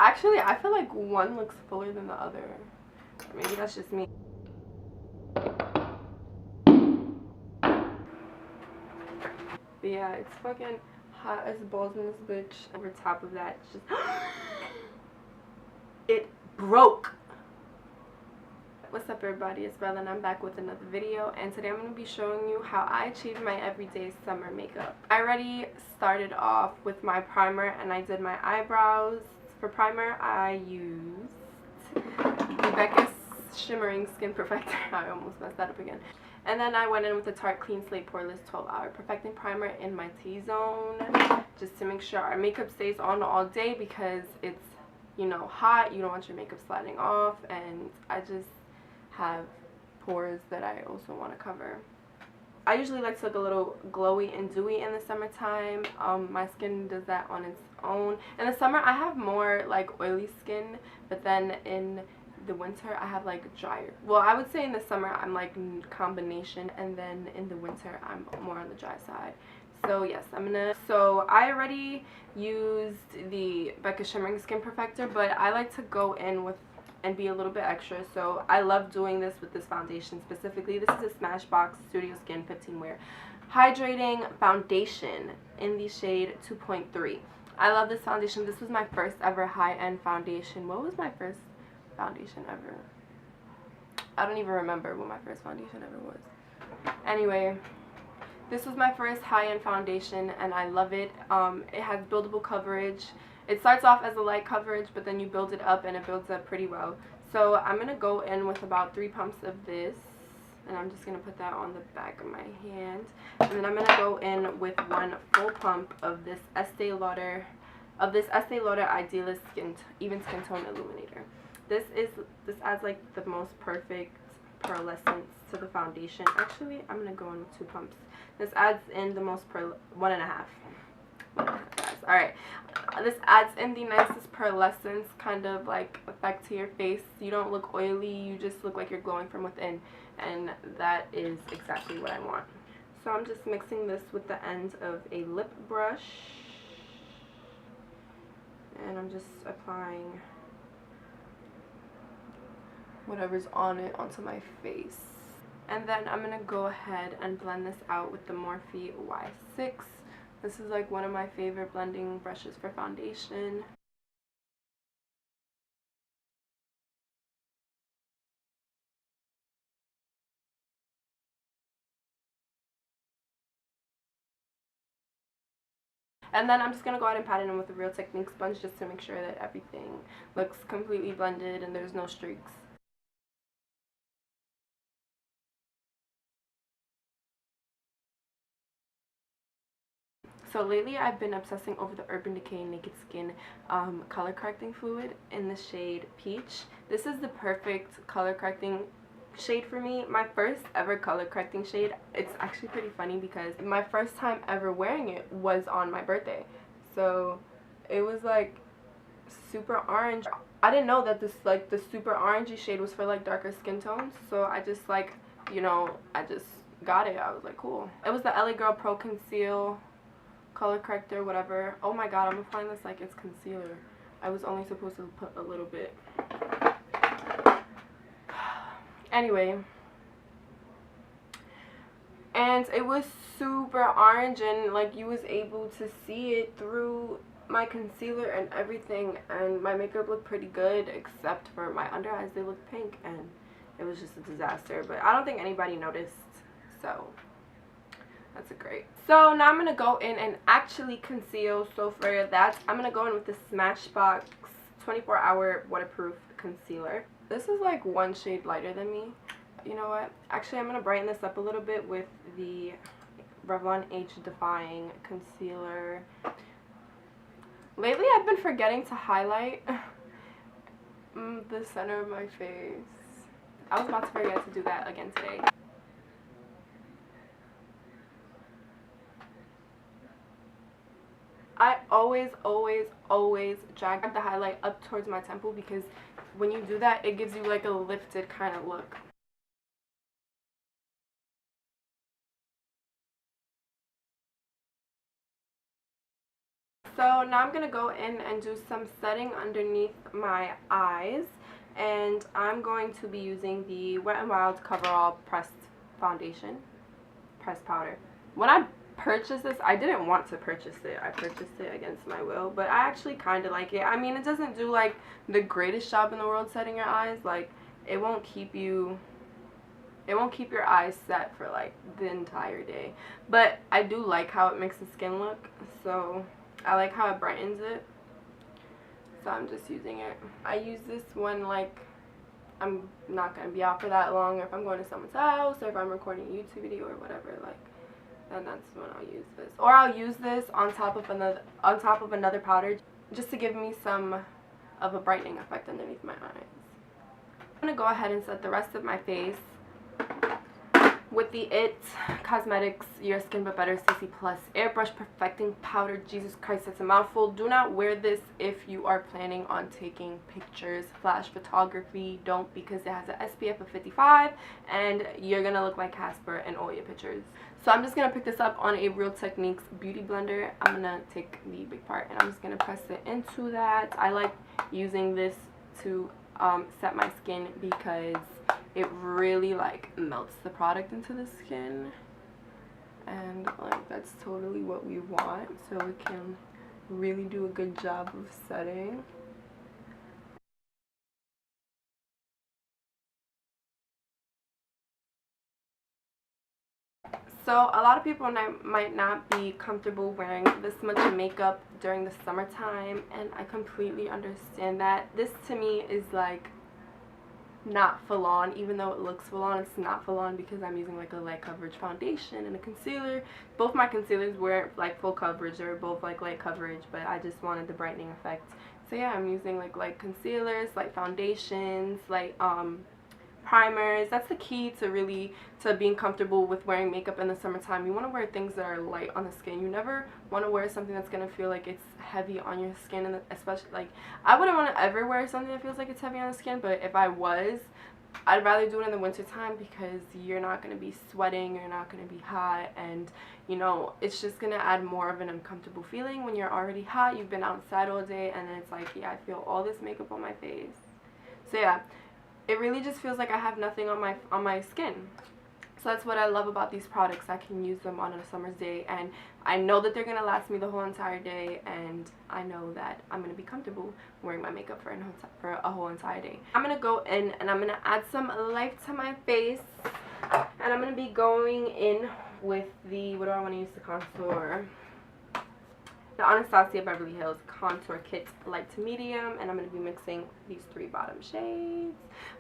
Actually, I feel like one looks fuller than the other. Maybe that's just me. But yeah, it's fucking hot as balls in this bitch. Over top of that, it's just it broke. What's up everybody, it's Bella and I'm back with another video, and today I'm going to be showing you how I achieve my everyday summer makeup. I already started off with my primer and I did my eyebrows. For primer I used the Becca Shimmering Skin Perfector. I almost messed that up again. And then I went in with the Tarte Clean Slate Poreless 12 Hour Perfecting Primer in my T-zone, just to make sure our makeup stays on all day, because it's, you know, hot, you don't want your makeup sliding off, and I just have pores that I also want to cover. I usually like to look a little glowy and dewy in the summertime. My skin does that on its own. In the summer I have more like oily skin, but then in the winter I have like drier. Well, I would say in the summer I'm like combination, and then in the winter I'm more on the dry side. So yes, so I already used the Becca Shimmering Skin Perfector, but I like to go in with and be a little bit extra. So I love doing this with this foundation specifically. This is a Smashbox Studio Skin 15 Wear Hydrating Foundation in the shade 2.3. I love this foundation. This was my first ever high-end foundation. What was my first foundation ever? I don't even remember what my first foundation ever was. Anyway, this was my first high-end foundation and I love it. It has buildable coverage. It starts off as a light coverage, but then you build it up and it builds up pretty well. So I'm going to go in with about 3 pumps of this, and I'm just going to put that on the back of my hand. And then I'm going to go in with 1 full pump of this Estee Lauder Idealist Even Skin Tone Illuminator. This adds like the most perfect pearlescence to the foundation. Actually, I'm going to go in with 2 pumps. This adds in the most 1.5. Alright, this adds in the nicest pearlescence kind of like effect to your face. You don't look oily, you just look like you're glowing from within, and that is exactly what I want. So I'm just mixing this with the end of a lip brush, and I'm just applying whatever's on it onto my face. And then I'm going to go ahead and blend this out with the Morphe Y6. This is like one of my favorite blending brushes for foundation. And then I'm just going to go ahead and pat it in with a Real Technique sponge, just to make sure that everything looks completely blended and there's no streaks. So lately I've been obsessing over the Urban Decay Naked Skin color correcting fluid in the shade Peach. This is the perfect color correcting shade for me. My first ever color correcting shade. It's actually pretty funny because my first time ever wearing it was on my birthday. So it was like super orange. I didn't know that this, like, the super orangey shade was for like darker skin tones. So I just, like, you know, I just got it. I was like, cool. It was the LA Girl Pro Conceal color corrector, whatever. Oh my god, I'm applying this like it's concealer. I was only supposed to put a little bit. Anyway, and it was super orange, and like you was able to see it through my concealer and everything, and my makeup looked pretty good except for my under eyes. They looked pink and it was just a disaster, but I don't think anybody noticed, so that's great. So now I'm going to go in and actually conceal. So for that, I'm going to go in with the Smashbox 24-Hour Waterproof Concealer. This is like 1 shade lighter than me. You know what? Actually, I'm going to brighten this up a little bit with the Revlon Age Defying Concealer. Lately, I've been forgetting to highlight the center of my face. I was about to forget to do that again today. I always drag the highlight up towards my temple, because when you do that, it gives you like a lifted kind of look. So now I'm going to go in and do some setting underneath my eyes. And I'm going to be using the Wet n Wild Coverall Pressed Foundation. Pressed powder. When I purchased this, I didn't want to purchase it. I purchased it against my will. But I actually kind of like it. I mean, it doesn't do like the greatest job in the world setting your eyes. Like, it won't keep your eyes set for like the entire day. But I do like how it makes the skin look. So I like how it brightens it. So I'm just using it. I use this when like I'm not going to be out for that long, or if I'm going to someone's house, or if I'm recording a YouTube video or whatever, like, then that's when I'll use this. Or I'll use this on top of another powder just to give me some of a brightening effect underneath my eyes. I'm going to go ahead and set the rest of my face with the IT Cosmetics Your Skin But Better CC Plus Airbrush Perfecting Powder. Jesus Christ, that's a mouthful. Do not wear this if you are planning on taking pictures, flash photography. Don't, because it has an SPF of 55 and you're gonna look like Casper in all your pictures. So I'm just gonna pick this up on a Real Techniques beauty blender. I'm gonna take the big part and I'm just gonna press it into that. I like using this to set my skin because it really like melts the product into the skin, and like that's totally what we want, so it can really do a good job of setting. So a lot of people might not be comfortable wearing this much makeup during the summertime, and I completely understand that. This to me is like not full on, even though it looks full on. It's not full on because I'm using like a light coverage foundation and a concealer. Both my concealers were like full coverage. They were both like light coverage, but I just wanted the brightening effect. So yeah, I'm using like light concealers, light foundations, light primers. That's the key to being comfortable with wearing makeup in the summertime. You want to wear things that are light on the skin. You never want to wear something that's going to feel like it's heavy on your skin, and especially like I wouldn't want to ever wear something that feels like it's heavy on the skin, but if I was, I'd rather do it in the winter time because you're not going to be sweating, you're not going to be hot, and you know, it's just going to add more of an uncomfortable feeling when you're already hot, you've been outside all day, and then it's like, yeah, I feel all this makeup on my face. So yeah, it really just feels like I have nothing on my skin. So that's what I love about these products. I can use them on a summer's day, and I know that they're going to last me the whole entire day, and I know that I'm going to be comfortable wearing my makeup for a whole entire day. I'm going to go in and I'm going to add some life to my face, and I'm going to be going in with the, what do I want to use to contour? The Anastasia Beverly Hills Contour Kit Light to Medium, and I'm going to be mixing these 3 bottom shades.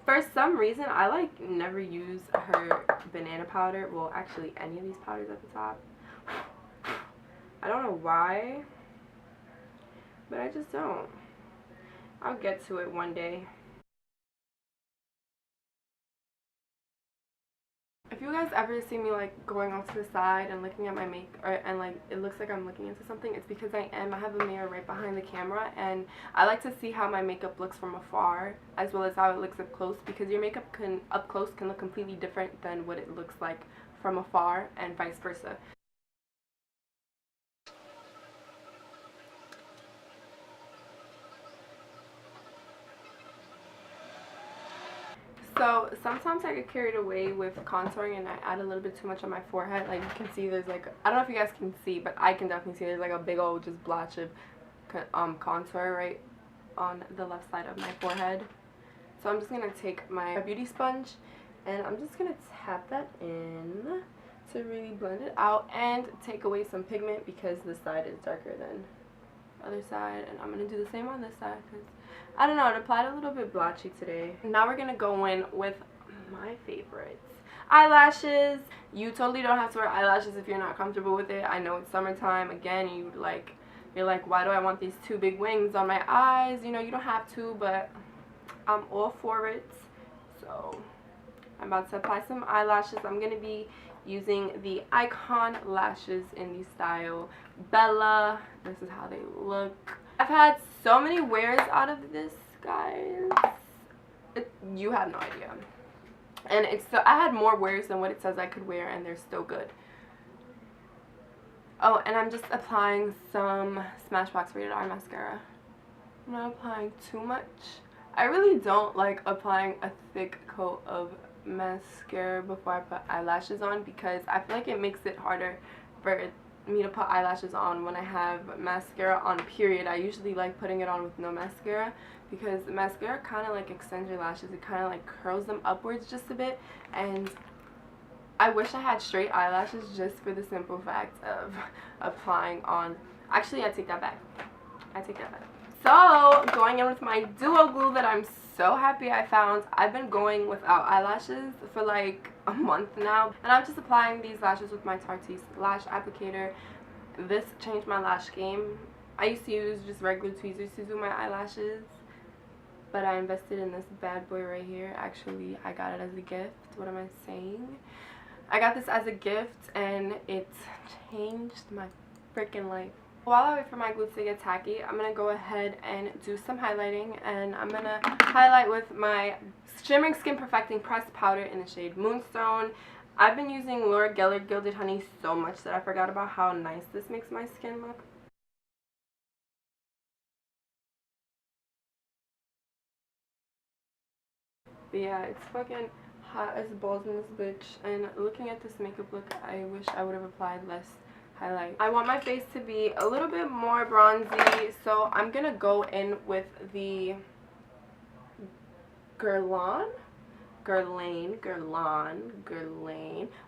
For some reason, I like never use her banana powder. Well, actually any of these powders at the top. I don't know why, but I just don't. I'll get to it one day. If you guys ever see me like going off to the side and looking at my makeup, and like it looks like I'm looking into something, it's because I am. I have a mirror right behind the camera, and I like to see how my makeup looks from afar as well as how it looks up close, because your makeup up close can look completely different than what it looks like from afar, and vice versa. So sometimes I get carried away with contouring and I add a little bit too much on my forehead. Like you can see there's like, I don't know if you guys can see, but I can definitely see there's like a big old just blotch of contour right on the left side of my forehead. So I'm just going to take my beauty sponge and I'm just going to tap that in to really blend it out and take away some pigment, because this side is darker than the other side, and I'm going to do the same on this side because I don't know, it applied a little bit blotchy today. Now we're going to go in with my favorites. Eyelashes. You totally don't have to wear eyelashes if you're not comfortable with it. I know it's summertime. Again, you're like, why do I want these 2 big wings on my eyes? You know, you don't have to, but I'm all for it. So I'm about to apply some eyelashes. I'm going to be using the Icon lashes in the style Bella. This is how they look. I've had so many wears out of this, guys. You have no idea. And I had more wears than what it says I could wear, and they're still good. Oh, and I'm just applying some Smashbox Rated R mascara. I'm not applying too much. I really don't like applying a thick coat of mascara before I put eyelashes on because I feel like it makes it harder for me to put eyelashes on when I have mascara on, period. I usually like putting it on with no mascara because mascara kind of like extends your lashes. It kind of like curls them upwards just a bit, and I wish I had straight eyelashes just for the simple fact of applying on. Actually, I take that back. I take that back. So, going in with my duo glue that I'm so happy I found. I've been going without eyelashes for like a month now, and I'm just applying these lashes with my Tarte lash applicator. This changed my lash game. I used to use just regular tweezers to do my eyelashes, but I invested in this bad boy right here. Actually, I got it as a gift. What am I saying? I got this as a gift, and it changed my freaking life. While I wait for my glue to get tacky, I'm going to go ahead and do some highlighting, and I'm going to highlight with my Shimmering Skin Perfecting Pressed Powder in the shade Moonstone. I've been using Laura Geller Gilded Honey so much that I forgot about how nice this makes my skin look. But yeah, it's fucking hot as balls in this bitch, and looking at this makeup look, I wish I would have applied less highlight. I want my face to be a little bit more bronzy, so I'm gonna go in with the Guerlain,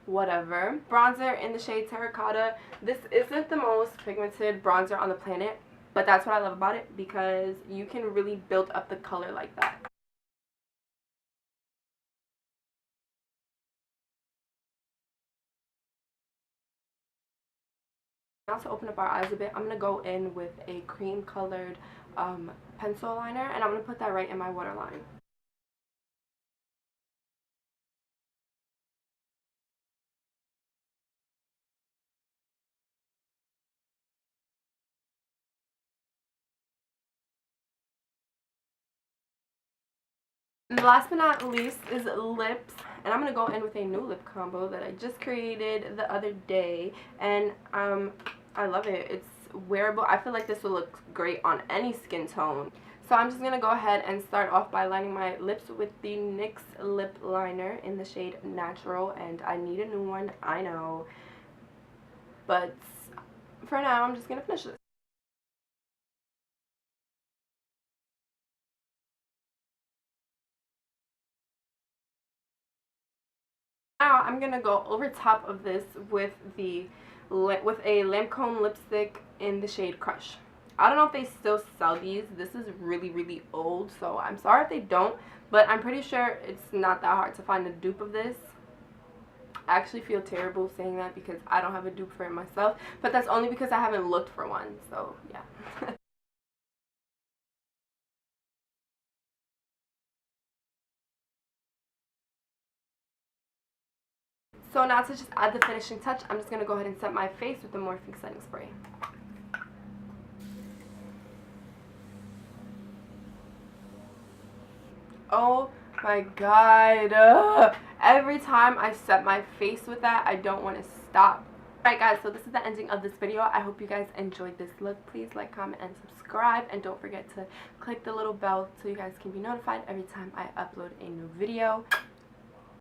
whatever, bronzer in the shade Terracotta. This isn't the most pigmented bronzer on the planet, but that's what I love about it, because you can really build up the color like that. Now to open up our eyes a bit, I'm going to go in with a cream colored pencil liner, and I'm going to put that right in my waterline. And last but not least is lips, and I'm going to go in with a new lip combo that I just created the other day, and I love it. It's wearable. I feel like this will look great on any skin tone. So I'm just going to go ahead and start off by lining my lips with the NYX Lip Liner in the shade Natural, and I need a new one, I know, but for now I'm just going to finish this. Now I'm going to go over top of this with a Lancome lipstick in the shade Crush. I don't know if they still sell these. This is really old, so I'm sorry if they don't, but I'm pretty sure it's not that hard to find a dupe of this. I actually feel terrible saying that because I don't have a dupe for it myself, but that's only because I haven't looked for one, so yeah. So now to just add the finishing touch, I'm just going to go ahead and set my face with the Morphe setting spray. Oh my god. Every time I set my face with that, I don't want to stop. Alright guys, so this is the ending of this video. I hope you guys enjoyed this look. Please like, comment, and subscribe. And don't forget to click the little bell so you guys can be notified every time I upload a new video.